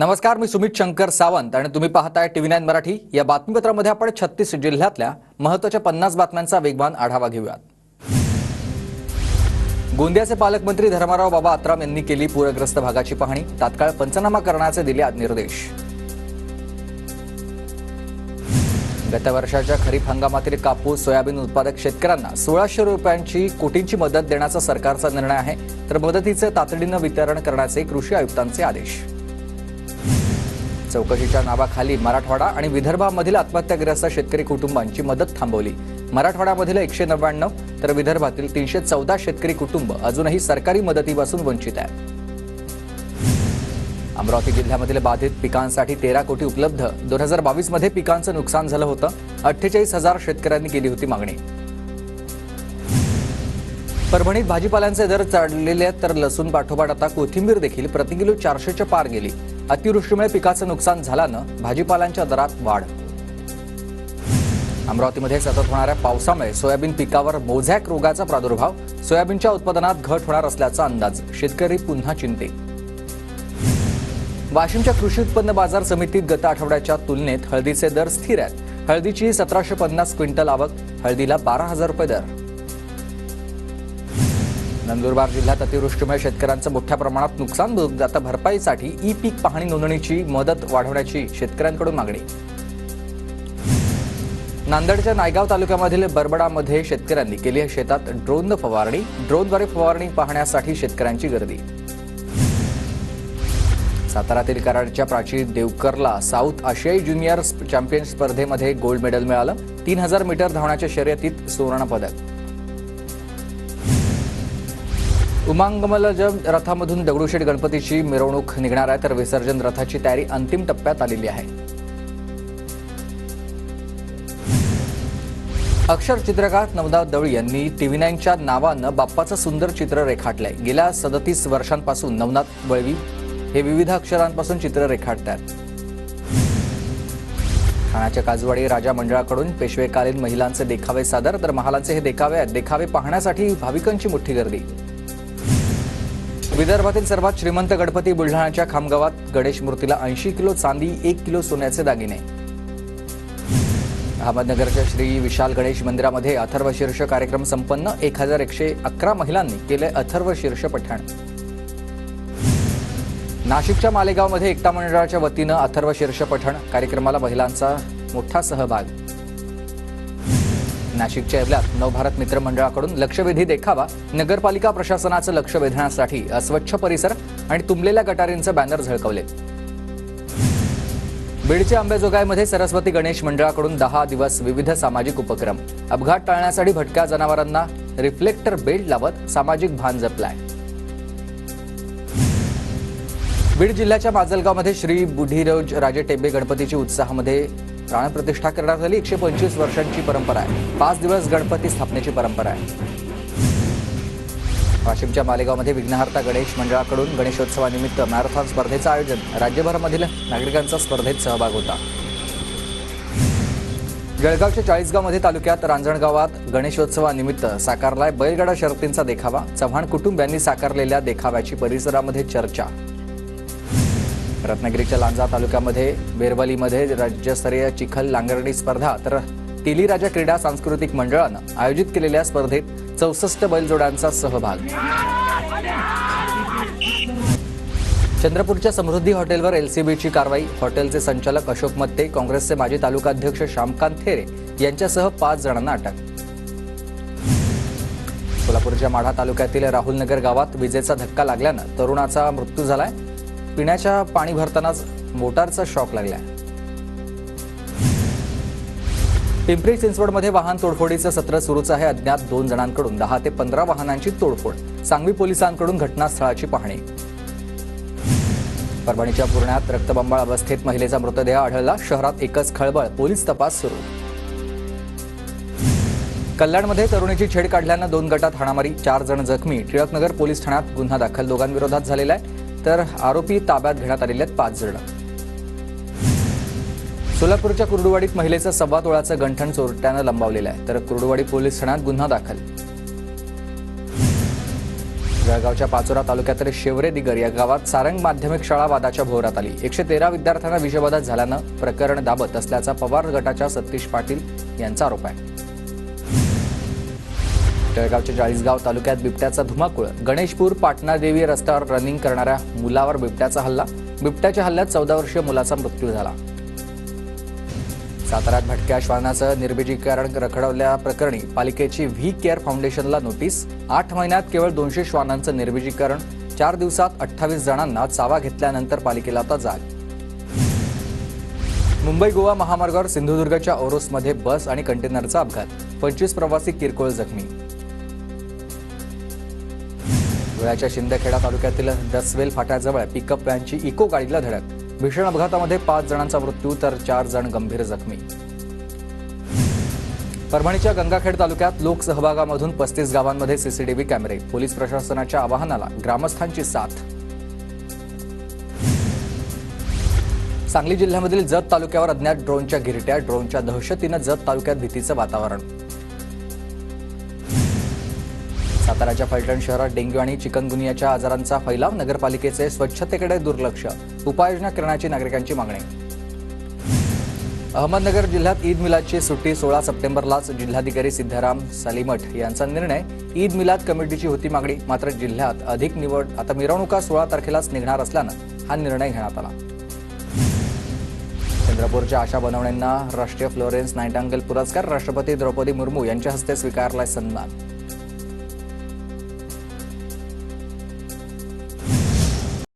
नमस्कार, मी सुमित शंकर सावंत आणि तुम्ही पाहताय TV9 मराठी। या बातमीपत्रामध्ये आपण 36 जिल्ह्यातल्या महत्त्वाच्या 50 बातम्यांचा वेगवान आढावा घेऊयात। गोंदियाचे पालकमंत्री धर्माराव बाबा आत्राम यांनी केली पूरग्रस्त भागाची पाहणी, तात्काळ पंचनामा करण्याचे दिले निर्देश। गत वर्षाच्या खरीप हंगामातील कापूस सोयाबीन उत्पादक शेतकऱ्यांना 1600 रुपयांची कोटींची मदत देण्याचा सरकारचा निर्णय आहे, तर मदतीचे तातडीने वितरण करण्याचे कृषी आयुक्तांचे आदेश। चौकशीच्या नावाखाली मराठवाडा आणि विदर्भामधील आत्महत्याग्रस्त शेतकरी कुटुंबांची मदत थांबवली। मराठवाड्यामधील 199 तर विदर्भातील 314 शेतकरी कुटुंब अजूनही सरकारी मदतीपासून वंचित आहेत। अमरावती जिल्ह्यामधील बाधित पिकांसाठी 13 कोटी उपलब्ध। 2022 मध्ये पिकांचं नुकसान झालं होतं। 48,000 शेतकऱ्यांनी केली होती मागणी। परभणीत भाजीपाल्यांचे दर चढलेले तर लसूण पाठोपाठ आता कोथिंबीर देखील प्रति किलो 400च्या पार गेली। अतिवृष्टीमुळे पिकाचं नुकसान झाल्यानं भाजीपाल्यांच्या दरात वाढ। अमरावतीमध्ये सतत होणाऱ्या पावसामुळे सोयाबीन पिकावर मोझॅक रोगाचा प्रादुर्भाव, सोयाबीनच्या उत्पादनात घट होणार असल्याचा अंदाज, शेतकरी पुन्हा चिंतेत। वाशिमच्या कृषी उत्पन्न बाजार समितीत गत आठवड्याच्या तुलनेत हळदीचे दर स्थिर आहेत। हळदीची 1750 क्विंटल आवक, हळदीला 12,000 रुपये दर। नंदुरबार जिल्ह्यात अतिवृष्टीमुळे शेतकऱ्यांचं मोठ्या प्रमाणात नुकसान भोगत, आता भरपाईसाठी ई पीक पाहणी नोंदणीची मुदत वाढवण्याची शेतकऱ्यांकडून मागणी। नांदेडच्या नायगाव तालुक्यामधील बरबडामध्ये शेतकऱ्यांनी केली शेतात ड्रोन फवारणी। ड्रोनद्वारे फवारणी पाहण्यासाठी शेतकऱ्यांची गर्दी। सातारातील कराडच्या प्राची देवकरला साऊथ आशियाई ज्युनियर चॅम्पियन स्पर्धेमध्ये गोल्ड मेडल मिळालं। 3000 मीटर धावण्याच्या शर्यतीत सुवर्ण पदक। उमांगमलज रथामधून दगडूशेठ गणपतीची मिरवणूक निघणार आहे, तर विसर्जन रथाची तयारी अंतिम टप्प्यात आलेली आहे। अक्षर चित्रकार नवनाथ दळवी यांनी TV9च्या नावानं बाप्पाचं सुंदर चित्र रेखाटलंय। गेल्या 37 वर्षांपासून नवनाथ दळवी हे विविध अक्षरांपासून चित्र रेखाटतात। ठाण्याच्या काजवाडी राजा मंडळाकडून पेशवेकालीन महिलांचे देखावे सादर, तर महालांचे हे देखावे आहेत। देखावे पाहण्यासाठी भाविकांची मोठी गर्दी। विदर्भातील सर्वात श्रीमंत गणपती बुलढाण्याच्या खामगावात गणेश मूर्तीला 80 किलो चांदी, 1 किलो सोन्याचे दागिने। अहमदनगरच्या श्री विशाल गणेश मंदिरामध्ये अथर्वशीर्ष कार्यक्रम संपन्न। 1111 महिलांनी केले अथर्वशीर्ष पठण। नाशिकच्या मालेगावमध्ये एकता मंडळाच्या वतीनं अथर्वशीर्ष पठण कार्यक्रमाला महिलांचा मोठा सहभाग। नाशिकच्या येवल्यात नवभारत मित्र मंडळाकडून लक्षवेधी देखावा। नगरपालिका प्रशासनाचं लक्ष वेधण्यासाठी अस्वच्छ परिसर आणि तुंबलेल्या गटारींचे बॅनर झळकवले। बीडच्या अंबेजोगाईमध्ये सरस्वती गणेश मंडळाकडून 10 दिवस विविध सामाजिक उपक्रम। अपघात टाळण्यासाठी भटक्या जनावरांना रिफ्लेक्टर बेल्ट लावत सामाजिक भान जपलाय। बीड जिल्ह्याच्या माजलगावमध्ये श्री बुढीरोज राजे टेंबे गणपतीची उत्साहामध्ये प्राणप्रतिष्ठा करण्यात आली। 125 वर्षांची परंपरा आहे। 5 दिवस गणपती स्थापनेची परंपरा आहे। वाशिमच्या मालेगावमध्ये विघ्नहर्ता गणेश मंडळाकडून गणेशोत्सवानिमित्त मॅरेथॉन स्पर्धेचं आयोजन। राज्यभरामधील नागरिकांचा स्पर्धेत सहभाग होता। जळगावच्या चाळीसगावमध्ये तालुक्यात रांजणगावात गणेशोत्सवानिमित्त साकारलाय बैलगाडा शर्यतींचा देखावा। चव्हाण कुटुंबियांनी साकारलेल्या देखाव्याची परिसरामध्ये चर्चा। रत्नागिरीच्या लांजा तालुक्यामध्ये बेरवलीमध्ये राज्यस्तरीय चिखल नांगरणी स्पर्धा, तर तेलीराजा क्रीडा सांस्कृतिक मंडळानं आयोजित केलेल्या स्पर्धेत 64 बैलजोड्यांचा सहभाग। चंद्रपूरच्या समृद्धी हॉटेलवर LCBची कारवाई। हॉटेलचे संचालक अशोक मत्ते, काँग्रेसचे माजी तालुकाध्यक्ष श्यामकांत थेरे यांच्यासह 5 जणांना अटक। सोलापूरच्या माढा तालुक्यातील राहुलनगर गावात विजेचा धक्का लागल्यानं तरुणाचा मृत्यू झालाय। पिण्याच्या पाणी भरतानाच मोटारचा शॉक लागलाय। पिंपरी चिंचवडमध्ये वाहन तोडफोडीचं सत्र सुरूच आहे। अज्ञात 2 जणांकडून 10 ते 15 वाहनांची तोडफोड। सांगवी पोलिसांकडून घटनास्थळाची पाहणी। परभणीच्या पूर्ण्यात रक्तबंबाळ अवस्थेत महिलेचा मृतदेह आढळला। शहरात एकच खळबळ, पोलीस तपास सुरू। कल्याणमध्ये तरुणीची छेड काढल्यानं 2 गटात हाणामारी, 4 जण जखमी। टिळकनगर पोलीस ठाण्यात गुन्हा दाखल, दोघांविरोधात झालेला आहे, तर आरोपी ताब्यात घेण्यात आलेले आहेत 5 जण। सोलापूरच्या कुर्डुवाडीत महिलेचं 1.25 तोळ्याचं गंठण चोरट्यानं लंबावलेलं आहे, तर कुर्डुवाडी पोलीस ठाण्यात गुन्हा दाखल। जळगावच्या पाचोरा तालुक्यातील शेवरे दिगर या गावात सारंग माध्यमिक शाळा वादाच्या भोवऱ्यात आली. 113 विद्यार्थ्यांना विषबाधा झाल्यानं प्रकरण दाबत असल्याचा पवार गटाच्या सतीश पाटील यांचा आरोप आहे. जळगावच्या चाळीसगाव तालुक्यात बिबट्याचा धुमाकूळ. गणेशपूर पाटणादेवी रस्त्यावर रनिंग करणाऱ्या मुलावर बिबट्याचा हल्ला. बिबट्याच्या हल्ल्यात 14 वर्षीय मुलाचा मृत्यू झाला. साताऱ्यात भटक्या श्वानाचं निर्बीजीकरण रखडवल्याप्रकरणी पालिकेची व्ही केअर फाउंडेशनला नोटीस. 8 महिन्यात केवळ 200 श्वानांचं निर्बीजीकरण. 4 दिवसात 28 जणांना चावा घेतल्यानंतर पालिकेला आता जाग. मुंबई गोवा महामार्गावर सिंधुदुर्गच्या ओरोसमध्ये बस आणि कंटेनरचा अपघात. 25 प्रवासी किरकोळ जखमी. धुळ्याच्या शिंदखेडा तालुक्यातील दसवेल फाट्याजवळ पिकअप व्हॅनची इको गाडीला धडक. भीषण अपघातामध्ये 5 जणांचा मृत्यू तर 4 जण गंभीर जखमी. परभणीच्या गंगाखेड तालुक्यात लोकसहभागामधून 35 गावांमध्ये सीसीटीव्ही कॅमेरे. पोलीस प्रशासनाच्या आवाहनाला ग्रामस्थांची साथ. सांगली जिल्ह्यामधील जत तालुक्यावर अज्ञात ड्रोनच्या गिरट्या. ड्रोनच्या दहशतीनं जत तालुक्यात भीतीचं वातावरण. साताऱ्याच्या फलटण शहरात डेंग्यू आणि चिकनगुनियाच्या आजारांचा फैलाव. नगरपालिकेचे स्वच्छतेकडे दुर्लक्ष. उपाययोजना करण्याची नागरिकांची मागणी. अहमदनगर जिल्ह्यात ईद मिलादची सुट्टी. 16 सप्टेंबरलाच जिल्हाधिकारी सिद्धाराम सालीमठ यांचा निर्णय. ईद मिलाद कमिटीची होती मागणी, मात्र जिल्ह्यात अधिक निवड आता मिरवणुका 16 तारखेलाच निघणार असल्यानं हा निर्णय घेण्यात आला. चंद्रपूरच्या आशा बनवण्यांना राष्ट्रीय फ्लोरेन्स नाइटिंगेल पुरस्कार. राष्ट्रपती द्रौपदी मुर्मू यांच्या हस्ते स्वीकारलाय सन्मान.